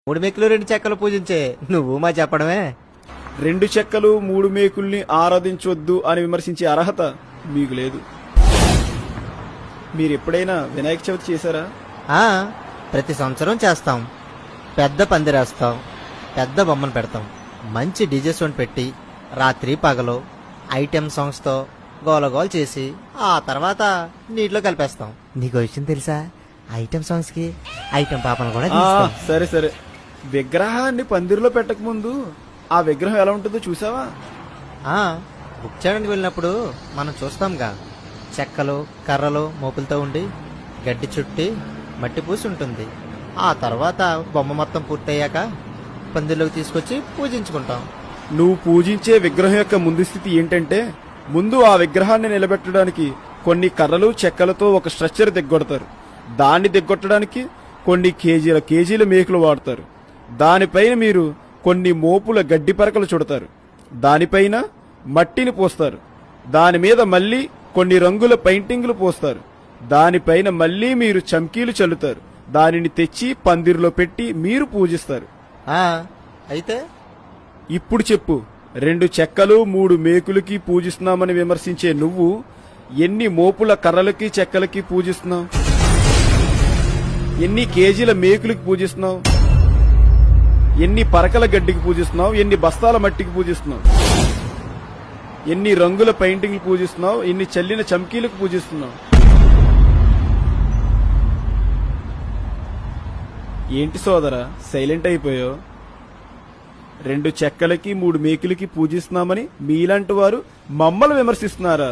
మూడు మెక్కులు రెండు చెక్కలు పూజించే నువ్వు మా చెప్పడమే. 2 చెక్కలు 3 మేకుల్ని ఆరాధించొద్దు అని విమర్శించే అర్హత మీకు లేదు. మీరు ఎప్పుడైనా వినాయక చవితి చేశారా? ఆ ప్రతి సంవత్సరం చేస్తాం. పెద్ద పందిరేస్తాం, పెద్ద బొమ్మను పెడతాం, మంచి డీజే సౌండ్ పెట్టి రాత్రి పగలు ఐటెం సాంగ్స్ తో గోలగోల్ చేసి ఆ తర్వాత నీటిలో కలిపేస్తాం. నీకు విషయం తెలుసా? ఐటెం సాంగ్స్ కి ఐటెం పాపను కూడా తీస్తాం. సరే సరే, విగ్రహాన్ని పందిరిలో పెట్టక ముందు ఆ విగ్రహం ఎలా ఉంటుందో చూసావా? బుక్ చేయడానికి వెళ్ళినప్పుడు మనం చూస్తాంగా, చెక్కలు కర్రలు మోపులతో ఉండి గడ్డి చుట్టి మట్టి పూసి ఉంటుంది. ఆ తర్వాత బొమ్మ మొత్తం పూర్తయ్యాక పందిర్లోకి తీసుకొచ్చి పూజించుకుంటాం. నువ్వు పూజించే విగ్రహం యొక్క ముందు స్థితి ఏంటంటే, ముందు ఆ విగ్రహాన్ని నిలబెట్టడానికి కొన్ని కర్రలు చెక్కలతో ఒక స్ట్రక్చర్ దిగ్గొడతారు. దాన్ని దిగ్గొట్టడానికి కొన్ని కేజీల మేకులు వాడతారు. దానిపైన మీరు కొన్ని మోపుల గడ్డి పరకలు చుడతారు. దానిపైన మట్టిని పోస్తారు. దాని మీద మళ్ళీ కొన్ని రంగుల పెయింటింగ్లు పోస్తారు. దానిపైన మళ్ళీ మీరు చమ్కీలు చల్లుతారు. దానిని తెచ్చి పందిరిలో పెట్టి మీరు పూజిస్తారు. అయితే ఇప్పుడు చెప్పు, 2 చెక్కలు 3 మేకులకి పూజిస్తున్నామని విమర్శించే నువ్వు ఎన్ని మోపుల కర్రలకి చెక్కలకి పూజిస్తున్నావు? ఎన్ని కేజీల మేకులకి పూజిస్తున్నావు? ఎన్ని పరకల గడ్డికి పూజిస్తున్నావు? ఎన్ని బస్తాల మట్టికి పూజిస్తున్నావు? ఎన్ని రంగుల పెయింటింగ్లు పూజిస్తున్నావు? ఎన్ని చల్లిన చమ్కీలకు పూజిస్తున్నావు? ఏంటి సోదరా సైలెంట్ అయిపోయావు? 2 చెక్కలకి 3 మేకులకి పూజిస్తున్నామని మీలాంటి వారు మమ్మల్ని విమర్శిస్తున్నారా?